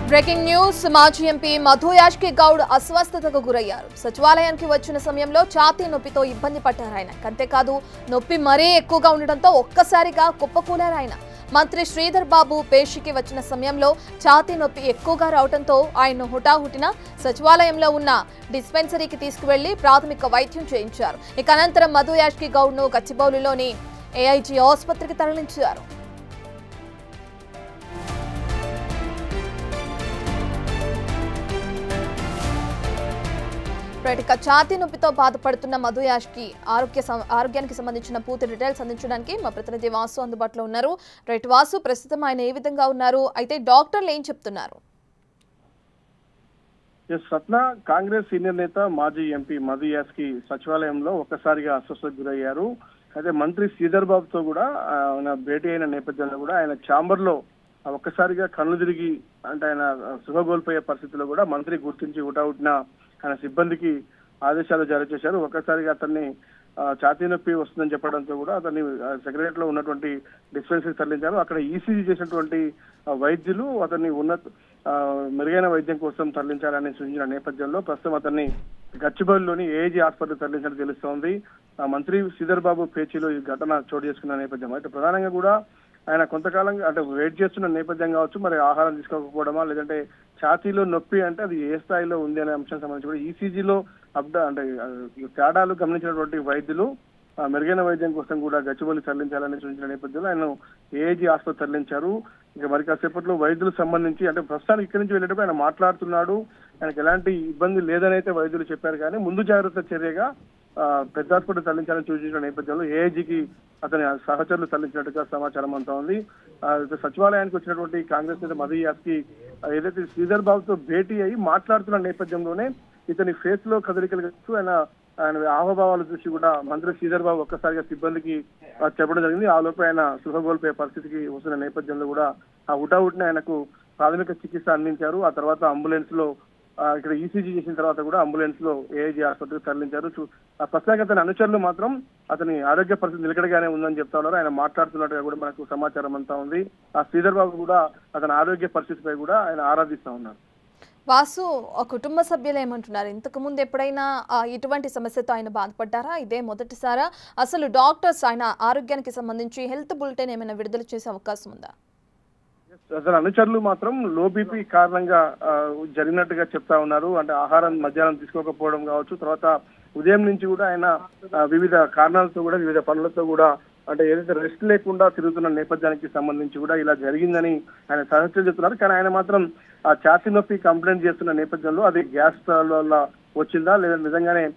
Breaking news మాజీ MP Madhu Yaskhi Goud అస్వస్థతకు గురయ్యారు. సచివాలయానికి వచ్చిన సమయంలో ఛాతీ నొప్పితో ఇబ్బంది పడ్డారు ఆయన. అంతేకాదు నొప్పి మరీ ఎక్కువగా ఉండడంతో ఒక్కసారిగా కుప్పకూలారు ఆయన. మంత్రి శ్రీధర్ బాబు పేషికి వచ్చిన సమయంలో ఛాతీ నొప్పి ఎక్కువగా రావడంతో ఆయన హుటాహుటిన సచివాలయంలో ఉన్న డిస్పెన్సరీకి తీసుకువెళ్లి ప్రాథమిక వైద్యం చేయించారు. ఇక అనంతరం మధు యాష్కి గౌడ్ ను గచ్చిబౌలిలోని ఏఐజీ ఆసుపత్రికి తరలించారు. ఛాతీ నొప్పితో బాధపడుతున్న మధు యాష్కి ఆరోగ్యానికి సంబంధించిన పూర్తి డీటెయిల్స్ అందించడానికి మా ప్రతినిధి వాసు అందుబాటులో ఉన్నారు. రైట్ వాసు, ప్రస్తుతం ఆయన ఏ విధంగా ఉన్నారు, అయితే డాక్టర్లు ఏం చెప్తున్నారు? రత్న, కాంగ్రెస్ సీనియర్ నేత మాజీ ఎంపీ మధు యాష్కి సచివాలయంలో ఒక్కసారిగా అస్వస్థతకు గురయ్యారు. అయితే మంత్రి శ్రీధర్ బాబుతో కూడా ఆయన భేటీ అయిన నేపథ్యంలో కూడా ఆయన ఛాంబర్ లో ఒక్కసారిగా కళ్ళు తిరిగి అంటే ఆయన సుఖ కోల్పోయే పరిస్థితిలో కూడా మంత్రి గుర్తించి హుటాహుటిన ఆయన సిబ్బందికి ఆదేశాలు జారీ చేశారు. ఒక్కసారిగా అతన్ని ఛాతీ నొప్పి వస్తుందని చెప్పడంతో కూడా అతన్ని సెక్రటరియట్ లో ఉన్నటువంటి డిస్పెన్సరీ తరలించారు. అక్కడ ఈసీజీ చేసినటువంటి వైద్యులు అతన్ని మెరుగైన వైద్యం కోసం తరలించాలని సూచించిన నేపథ్యంలో ప్రస్తుతం అతన్ని గచ్చిబౌలిలోని ఏఐజీ హాస్పిటల్ తరలించినట్టు తెలుస్తోంది. మంత్రి శ్రీధర్ బాబు పేచీలో ఈ ఘటన చోటు చేసుకున్న నేపథ్యం అయితే ప్రధానంగా కూడా ఆయన కొంతకాలంగా అంటే వెయిట్ చేస్తున్న నేపథ్యం కావచ్చు, మరి ఆహారం తీసుకోకపోవడమా లేదంటే ఛాతీలో నొప్పి అంటే అది ఏ స్థాయిలో ఉంది అనే అంశం సంబంధించి కూడా ఈసీజీలో అంటే తేడాలు గమనించినటువంటి వైద్యులు మెరుగైన వైద్యం కోసం కూడా గచ్చిబౌలి తరలించాలని సూచించిన నేపథ్యంలో ఆయన ఏఐజీ ఆసుపత్రి తరలించారు. ఇక మరి కాసేపట్లో వైద్యులకు సంబంధించి అంటే ప్రస్తుతానికి ఇక్కడి నుంచి వెళ్ళేటప్పుడు ఆయన మాట్లాడుతున్నాడు, ఆయనకు ఎలాంటి ఇబ్బంది లేదని అయితే వైద్యులు చెప్పారు. కానీ ముందు జాగ్రత్త చర్యగా పెద్ద హాస్పిటల్ తరలించాలని సూచించిన నేపథ్యంలో ఏఐజీకి అతని సహచరులు తరలించినట్టుగా సమాచారం అంతా ఉంది. సచివాలయానికి వచ్చినటువంటి కాంగ్రెస్ నేత మధు యాష్కి ఏదైతే శ్రీధర్ బాబుతో భేటీ అయ్యి మాట్లాడుతున్న నేపథ్యంలోనే ఇతని ఫేస్ లో కదలికలు కావచ్చు, ఆయన హావభావాలు చూసి కూడా మంత్రి శ్రీధర్ బాబు ఒక్కసారిగా సిబ్బందికి చెప్పడం జరిగింది. ఆ లోపు ఆయన సుఖ కోల్పోయే పరిస్థితికి వస్తున్న నేపథ్యంలో కూడా ఆ హుటాహుటిని ఆయనకు ప్రాథమిక చికిత్స అందించారు. ఆ తర్వాత అంబులెన్స్ లో ఇక్కడ ఈసీజీ చేసిన తర్వాత కూడా అంబులెన్స్ లో ఏఐజీ ఆసుపత్రికి తరలించారు. ప్రస్తుతానికి అతని అనుచరులు మాత్రం అతని ఆరోగ్య పరిస్థితి నిలకడగానే ఉందని చెప్తా ఉన్నారు. ఆయన మాట్లాడుతున్నట్టుగా కూడా మనకు సమాచారం అంతా ఉంది. ఆ శ్రీధర్ బాబు కూడా అతని ఆరోగ్య పరిస్థితిపై కూడా ఆయన ఆరాధిస్తా ఉన్నారు. వాసు, కుటుంబ సభ్యులు ఏమంటున్నారు? ఇంతకు ముందు ఎప్పుడైనా ఇటువంటి సమస్యతో ఆయన బాధపడ్డారా? ఇదే మొదటిసారా? అసలు డాక్టర్స్ ఆయన ఆరోగ్యానికి సంబంధించి హెల్త్ బులెటిన్ ఏమైనా విడుదల చేసే అవకాశం ఉందా? అసలు అనుచరులు మాత్రం లో బీపీ కారణంగా జరిగినట్టుగా చెప్తా ఉన్నారు. అంటే ఆహారం మధ్యాహ్నం తీసుకోకపోవడం కావచ్చు, తర్వాత ఉదయం నుంచి కూడా ఆయన వివిధ కారణాలతో కూడా వివిధ పనులతో కూడా అంటే ఏదైతే రెస్ట్ లేకుండా తిరుగుతున్న నేపథ్యానికి సంబంధించి కూడా ఇలా జరిగిందని ఆయన సహచరులు చెప్తున్నారు. కానీ ఆయన మాత్రం ఆ ఛాతీ నొప్పి కంప్లైంట్ చేస్తున్న నేపథ్యంలో అది గ్యాస్ వల్ల వచ్చిందా లేదా నిజంగానే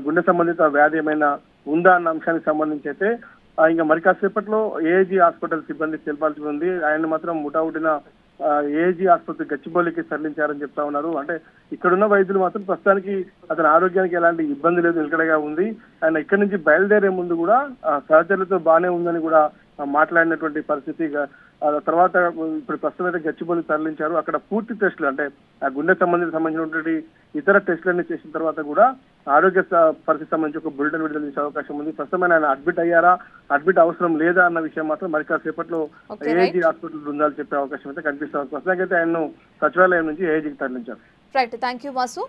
గుండె సంబంధిత వ్యాధి ఏమైనా ఉందా అన్న అంశానికి సంబంధించి అయితే ఇంకా మరి కాసేపట్లో ఏఐజీ హాస్పిటల్ సిబ్బందికి తెలపాల్సి ఉంది. ఆయన మాత్రం ముఠావుడిన ఏఐజీ ఆసుపత్రి గచ్చిబౌలికి తరలించారని చెప్తా ఉన్నారు. అంటే ఇక్కడున్న వైద్యులు మాత్రం ప్రస్తుతానికి అతని ఆరోగ్యానికి ఎలాంటి ఇబ్బంది లేదు, నిలకడగా ఉంది. ఆయన ఇక్కడి నుంచి బయలుదేరే ముందు కూడా సహచరులతో బాగానే ఉందని కూడా మాట్లాడినటువంటి పరిస్థితి. తర్వాత ఇప్పుడు ప్రస్తుతం అయితే గచ్చిబౌలి తరలించారు. అక్కడ పూర్తి టెస్టులు అంటే ఆ గుండె సంబంధించినటువంటి ఇతర టెస్టులన్నీ చేసిన తర్వాత కూడా ఆరోగ్య పరిస్థితి సంబంధించి ఒక బులెటిన్ విడుదల చేసే అవకాశం ఉంది. ప్రస్తుతం ఆయన అడ్మిట్ అయ్యారా, అడ్మిట్ అవసరం లేదా అన్న విషయం మాత్రం మరి కాసేపట్లో ఏఐజీ హాస్పిటల్ బృందాలు చెప్పే అవకాశం అయితే కనిపిస్తుంది. ప్రస్తుతానికైతే ఆయన్ను సచివాలయం నుంచి ఏఐజీకి తరలించారు. Right, thank you Vasu.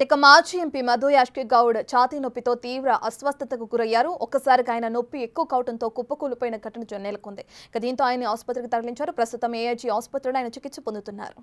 ఇక మాజీ ఎంపీ మధు యాష్కి గౌడ్ ఛాతీ నొప్పితో తీవ్ర అస్వస్థతకు గురయ్యారు. ఒక్కసారిగా ఆయన నొప్పి ఎక్కువ కావడంతో కుప్పకూలిపోయిన ఘటన నెలకొంది. దీంతో ఆయన ఆసుపత్రికి తరలించారు. ప్రస్తుతం ఏఐజీ ఆసుపత్రిలో ఆయన చికిత్స పొందుతున్నారు.